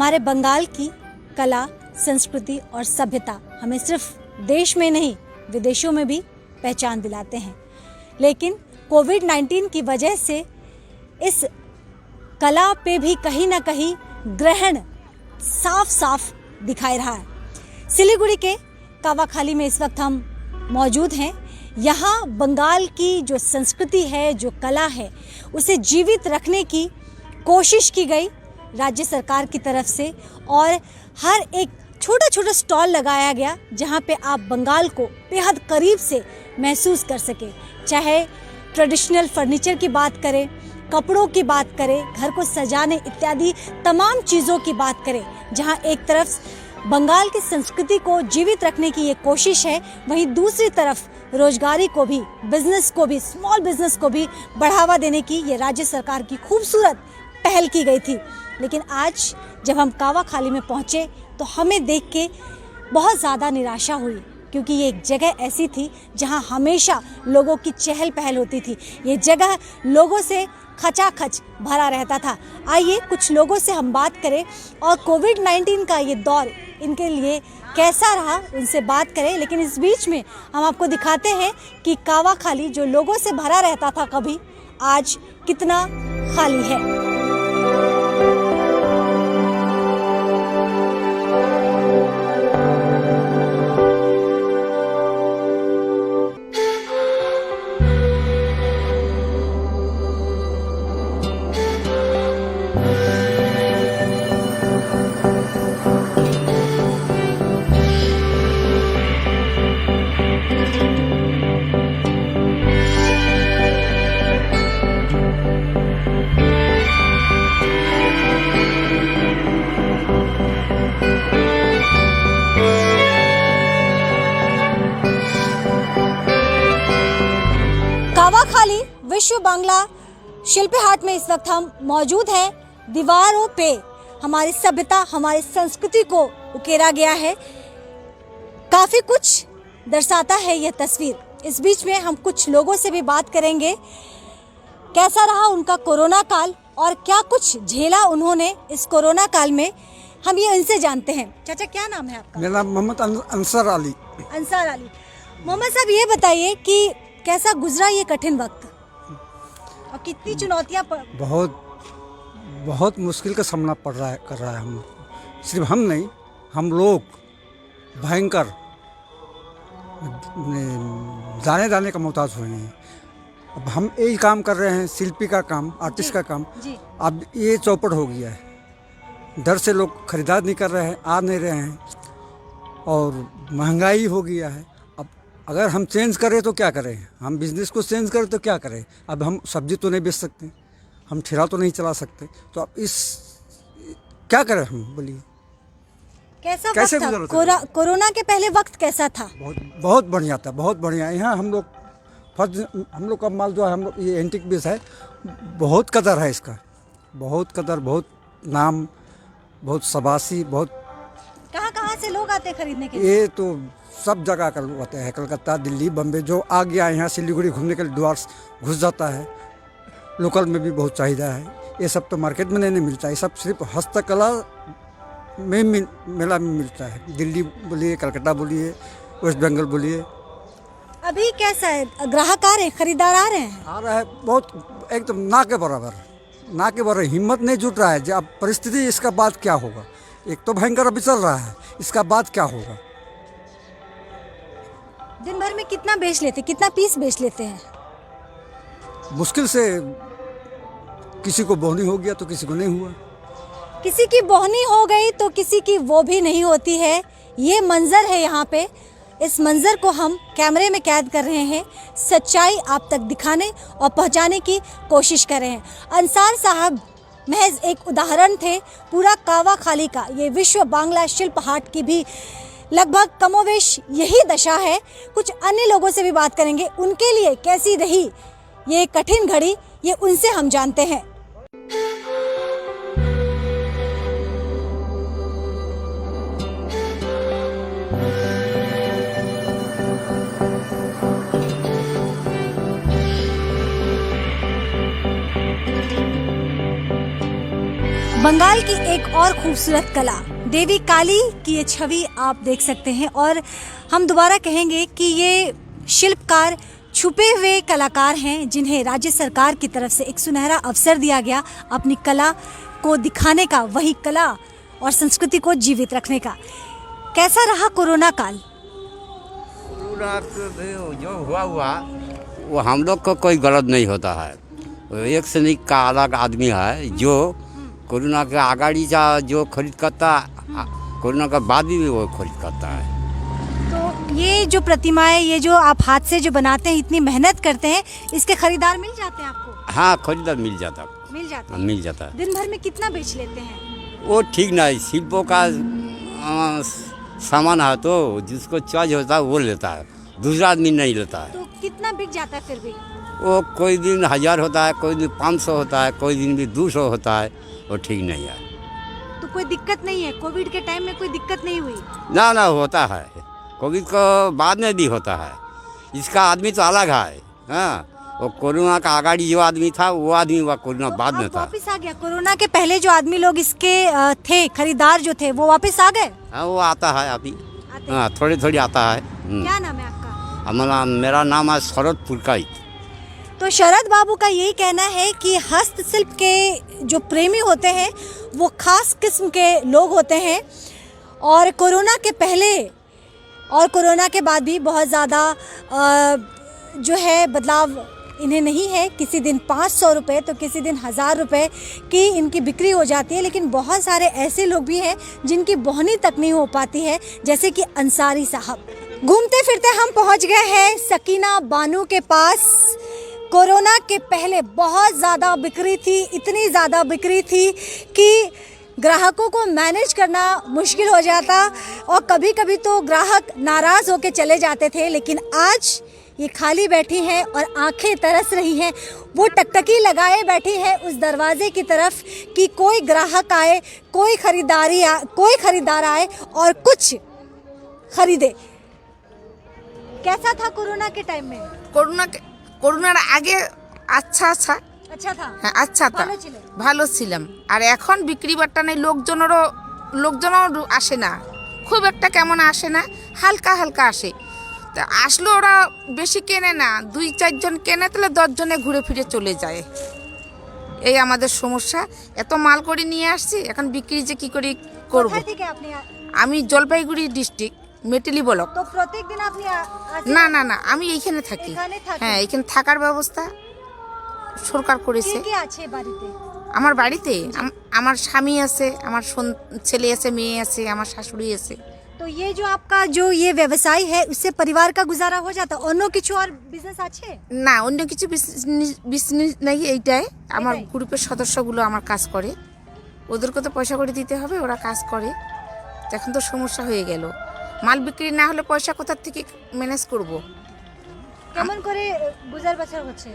हमारे बंगाल की कला, संस्कृति और सभ्यता हमें सिर्फ देश में नहीं विदेशों में भी पहचान दिलाते हैं। लेकिन कोविड-19 की वजह से इस कला पे भी कहीं ना कहीं ग्रहण साफ साफ दिखाई रहा है। सिलीगुड़ी के कावाखाली में इस वक्त हम मौजूद हैं। यहाँ बंगाल की जो संस्कृति है, जो कला है, उसे जीवित रखने की कोशिश की गई राज्य सरकार की तरफ से और हर एक छोटा छोटा स्टॉल लगाया गया जहाँ पे आप बंगाल को बेहद करीब से महसूस कर सके। चाहे ट्रेडिशनल फर्नीचर की बात करें, कपड़ों की बात करें, घर को सजाने इत्यादि तमाम चीज़ों की बात करें, जहाँ एक तरफ बंगाल की संस्कृति को जीवित रखने की ये कोशिश है, वहीं दूसरी तरफ रोजगारी को भी, बिजनेस को भी, स्मॉल बिजनेस को भी बढ़ावा देने की ये राज्य सरकार की खूबसूरत पहल की गई थी। लेकिन आज जब हम कावाखाली में पहुँचे तो हमें देख के बहुत ज़्यादा निराशा हुई, क्योंकि ये एक जगह ऐसी थी जहां हमेशा लोगों की चहल पहल होती थी। ये जगह लोगों से खचाखच भरा रहता था। आइए कुछ लोगों से हम बात करें और कोविड-19 का ये दौर इनके लिए कैसा रहा, उनसे बात करें। लेकिन इस बीच में हम आपको दिखाते हैं कि कावाखाली जो लोगों से भरा रहता था कभी, आज कितना खाली है। कावाखाली विश्व बांग्ला शिल्प हाट में इस वक्त हम मौजूद हैं। दीवारों पे हमारी सभ्यता, हमारी संस्कृति को उकेरा गया है। काफी कुछ दर्शाता है यह तस्वीर। इस बीच में हम कुछ लोगों से भी बात करेंगे, कैसा रहा उनका कोरोना काल और क्या कुछ झेला उन्होंने इस कोरोना काल में, हम ये इनसे जानते हैं। चाचा, क्या नाम है आपका? मेरा नाम मोहम्मद अंसार अली। अंसार अली। मोहम्मद साहब, ये बताइए कि कैसा गुजरा ये कठिन वक्त और कितनी चुनौतियां बहुत मुश्किल का सामना कर रहा है हम, सिर्फ हम नहीं, हम लोग भयंकर जाने का मोहताज हुए हैं। अब हम यही काम कर रहे हैं, शिल्पी का काम, आर्टिस्ट का काम। अब ये चौपट हो गया है, डर से लोग खरीदार नहीं कर रहे हैं, आ नहीं रहे हैं और महंगाई हो गया है। अगर हम चेंज करें तो क्या करें, हम बिजनेस को चेंज करें तो क्या करें। अब हम सब्जी तो नहीं बेच सकते, हम ठेला तो नहीं चला सकते, तो अब इस क्या करें हम, बोलिए। कैसे वक्त था? कोरोना के पहले वक्त कैसा था? बहुत बढ़िया था, बहुत बढ़िया। यहाँ हम लोग का माल जो है, हम लोग ये एंटीक पीस है, बहुत कदर है इसका, बहुत कदर, बहुत नाम, बहुत शाबाशी, बहुत। कहाँ से लोग आते हैं खरीदने के लिए? ये तो सब जगह का लोग आते हैं, कलकत्ता, दिल्ली, बम्बे, जो आ गया यहाँ सिलीगुड़ी घूमने के लिए द्वार घुस जाता है। लोकल में भी बहुत चाहिदा है। ये सब तो मार्केट में नहीं मिलता, ये सब सिर्फ हस्तकला में मेला में मिलता है। दिल्ली बोलिए, कलकत्ता बोलिए, वेस्ट बंगाल बोलिए। अभी कैसा है, ग्राहक आ रहे हैं, खरीदार आ रहे हैं? आ रहा है बहुत, एकदम ना के बराबर हिम्मत नहीं जुट रहा है। जब परिस्थिति, इसका बाद क्या होगा, एक तो भयंकर अभी चल रहा है, इसका बाद क्या होगा। दिन भर में कितना बेच लेते, कितना पीस बेच लेते हैं? मुश्किल से किसी को बोहनी हो गया तो किसी को नहीं हुआ। किसी की बोहनी हो गई तो किसी की वो भी नहीं होती है। ये मंजर है यहाँ पे। इस मंजर को हम कैमरे में कैद कर रहे हैं, सच्चाई आप तक दिखाने और पहुँचाने की कोशिश कर रहे हैं। अंसार साहब महज एक उदाहरण थे, पूरा कावाखाली का ये विश्व बांग्ला शिल्प हाट की भी लगभग कमोवेश यही दशा है। कुछ अन्य लोगों से भी बात करेंगे, उनके लिए कैसी रही ये कठिन घड़ी, ये उनसे हम जानते हैं। बंगाल की एक और खूबसूरत कला देवी काली की ये छवि आप देख सकते हैं और हम दोबारा कहेंगे कि ये शिल्पकार छुपे हुए कलाकार हैं जिन्हें राज्य सरकार की तरफ से एक सुनहरा अवसर दिया गया अपनी कला को दिखाने का, वही कला और संस्कृति को जीवित रखने का। कैसा रहा कोरोना काल? कोरोना जो हुआ वो हम लोग को कोई गलत नहीं होता है। एक सैनिक का अलग आदमी है जो कोरोना के आगाड़ी का जो खरीद करता, कोरोना के बाद भी वो खरीद करता है। तो ये जो प्रतिमाएं, ये जो आप हाथ से जो बनाते हैं, इतनी मेहनत करते हैं, इसके खरीदार मिल जाते हैं आपको? हाँ, खरीदार मिल जाता है। मिल जाता है। दिन भर में कितना बेच लेते हैं? वो ठीक नहीं, शिल्पों का सामान है तो जिसको चॉइस होता है वो लेता है, दूसरा आदमी नहीं लेता है। तो कितना बिक जाता है फिर भी? वो कोई दिन 1000 होता है, कोई दिन 500 होता है, कोई दिन भी 200 होता है। वो ठीक नहीं है। तो कोई दिक्कत नहीं है? कोविड के टाइम में कोई दिक्कत नहीं हुई? ना होता है, कोविड को बाद में भी होता है। इसका आदमी तो अलग है। हाँ, वो कोरोना का आगाड़ी जो आदमी था वो आदमी वो कोरोना बाद में था। वापस आ गया? कोरोना के पहले जो आदमी लोग इसके थे, खरीदार जो थे, वो वापस आ गए? हाँ, वो आता है अभी। हाँ, थोड़ी आता है। क्या नाम है आपका? मेरा नाम है शरद पुरकाइत। तो शरद बाबू का यही कहना है कि हस्तशिल्प के जो प्रेमी होते हैं वो खास किस्म के लोग होते हैं और कोरोना के पहले और कोरोना के बाद भी बहुत ज़्यादा जो है बदलाव इन्हें नहीं है। किसी दिन 500 रुपये तो किसी दिन 1000 रुपये की इनकी बिक्री हो जाती है, लेकिन बहुत सारे ऐसे लोग भी हैं जिनकी बोहनी तक नहीं हो पाती है, जैसे कि अंसारी साहब। घूमते फिरते हम पहुंच गए हैं सकीना बानू के पास। कोरोना के पहले बहुत ज़्यादा बिक्री थी, इतनी ज़्यादा बिक्री थी कि ग्राहकों को मैनेज करना मुश्किल हो जाता और कभी कभी तो ग्राहक नाराज़ होकर चले जाते थे। लेकिन आज ये खाली बैठी हैं और आंखें तरस रही हैं, वो टकटकी लगाए बैठी हैं उस दरवाजे की तरफ कि कोई ग्राहक आए, कोई खरीदार आए और कुछ खरीदे। कैसा था कोरोना के टाइम में? করোনার আগে আচ্ছা था? হ্যাঁ, আচ্ছা তা ভালো ছিলাম। আর এখন বিক্রি বাট্টা নেই, লোকজনও আসে না, খুব একটা কেমন আসে না, হালকা আসে। তা আসলে ওরা বেশি কেনে না, 2-4 জন কেনে, তাহলে 10 জনে ঘুরে ফিরে চলে যায়। এই আমাদের সমস্যা। এত মাল করে নিয়ে আসছি, এখন বিক্রি যে কি করে করব। কোথা থেকে আপনি? আমি জলপাইগুড়ি ডিস্ট্রিক্ট, মেটেলি ব্লক। তো প্রত্যেকদিন আপনি না আমি এইখানে থাকি। হ্যাঁ, এখানে থাকার ব্যবস্থা সরকার করেছে। কে আছে বাড়িতে? আমার বাড়িতে আমার স্বামী আছে, আমার ছেলে আছে, মেয়ে আছে, আমার শাশুড়ি আছে। तो ये जो आपका जो ये व्यवसाय है उससे परिवार का गुजारा हो जाता? অন্য কিছু আর বিজনেস আছে? না, অন্য কিছু বিজনেস নাই, এইটাই। আমার গ্রুপের সদস্যগুলো আমার কাজ করে, ওদেরকে তো পয়সা করে দিতে হবে, ওরা কাজ করে। এখন তো সমস্যা হয়ে গেল, মাল বিক্রি না হলে পয়সা কোথা থেকে ম্যানেজ করব? কেমন করে গুজার বছর হচ্ছে?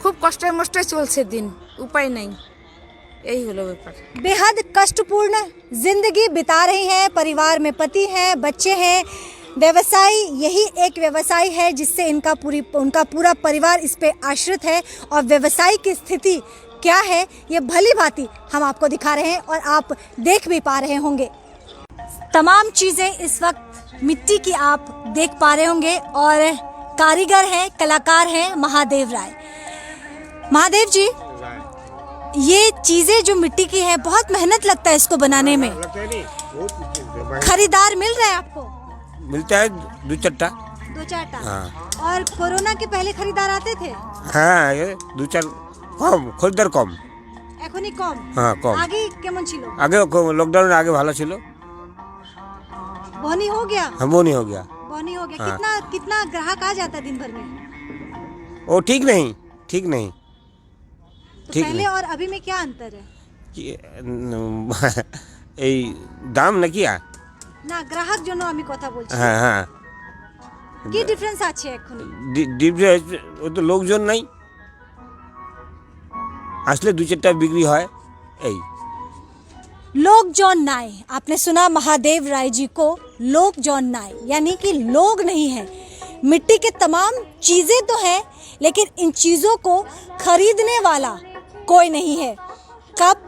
খুব কষ্টে মষ্টে চলছে দিন, উপায় নাই, यही हलो व्यापार। बेहद कष्टपूर्ण जिंदगी बिता रही हैं, परिवार में पति हैं, बच्चे हैं। व्यवसाय यही एक व्यवसाय है जिससे उनका पूरा परिवार इस पे आश्रित है और व्यवसाय की स्थिति क्या है ये भली भांति हम आपको दिखा रहे हैं और आप देख भी पा रहे होंगे। तमाम चीज़ें इस वक्त मिट्टी की आप देख पा रहे होंगे और कारीगर हैं, कलाकार हैं महादेव राय। महादेव जी, ये चीजें जो मिट्टी की है, बहुत मेहनत लगता है इसको बनाने में। खरीदार मिल रहा है आपको? मिलता है 2-4टा। 2-4टा। हाँ। और कोरोना के पहले खरीदार आते थे? হ্যাঁ, 2-4 কম, খরিদ্দার কম। এখনই কম? হ্যাঁ, কম। আগে কেমন ছিল? আগে লকডাউনের আগে ভালো ছিল। বনি हो गया? हाँ, बोनी हो गया। बनी हो गया। हाँ। कितना ग्राहक आ जाता दिन भर में? वो ठीक नहीं। तो ठीक पहले नहीं। और अभी में क्या अंतर है? এই দাম নাকি? না, গ্রাহক জন্য আমি কথা বলছি। হ্যাঁ, কি ডিফারেন্স আছে এখন? ডিফারেন্স ও তো লোকজন নাই, আসলে 2-4টা বিক্রি হয় এই। लोग जौन नाय, आपने सुना महादेव राय जी को, लोग जौन नाय यानी कि लोग नहीं है। मिट्टी के तमाम चीजें तो हैं, लेकिन इन चीजों को खरीदने वाला कोई नहीं है। कप,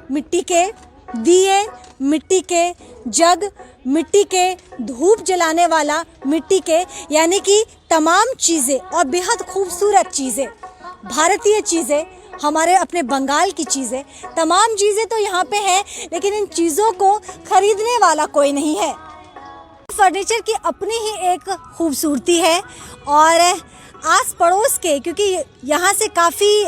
मिट्टी के दिए, मिट्टी के जग, मिट्टी के धूप जलाने वाला, मिट्टी के यानी कि तमाम चीज़ें और बेहद खूबसूरत चीज़ें, भारतीय चीज़ें, हमारे अपने बंगाल की चीज़ें, तमाम चीज़ें तो यहाँ पे हैं, लेकिन इन चीज़ों को खरीदने वाला कोई नहीं है। फर्नीचर की अपनी ही एक खूबसूरती है और आस पड़ोस के, क्योंकि यहाँ से काफ़ी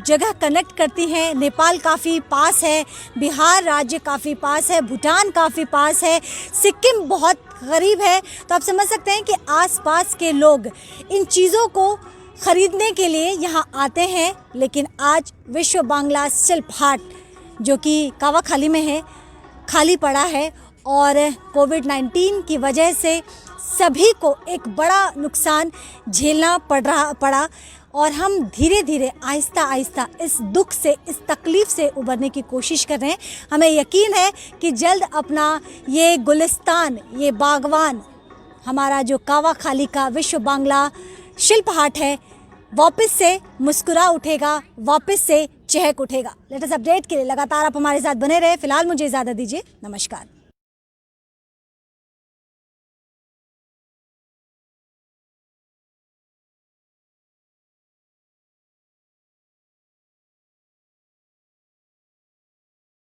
जगह कनेक्ट करती हैं, नेपाल काफ़ी पास है, बिहार राज्य काफ़ी पास है, भूटान काफ़ी पास है, सिक्किम बहुत करीब है, तो आप समझ सकते हैं कि आसपास के लोग इन चीज़ों को ख़रीदने के लिए यहाँ आते हैं। लेकिन आज विश्व बांग्ला शिल्प हाट जो कि कावाखाली में है, खाली पड़ा है और कोविड-19 की वजह से सभी को एक बड़ा नुकसान झेलना पड़ा और हम धीरे धीरे आहिस्ता आहिस्ता इस दुख से, इस तकलीफ़ से उबरने की कोशिश कर रहे हैं। हमें यकीन है कि जल्द अपना ये गुलिस्तान, ये बागवान, हमारा जो कावाखाली का विश्व बांग्ला शिल्प हाट है, वापस से मुस्कुरा उठेगा, वापस से चहक उठेगा। लेटेस्ट अपडेट के लिए लगातार आप हमारे साथ बने रहे। फिलहाल मुझे इजाज़त दीजिए, नमस्कार।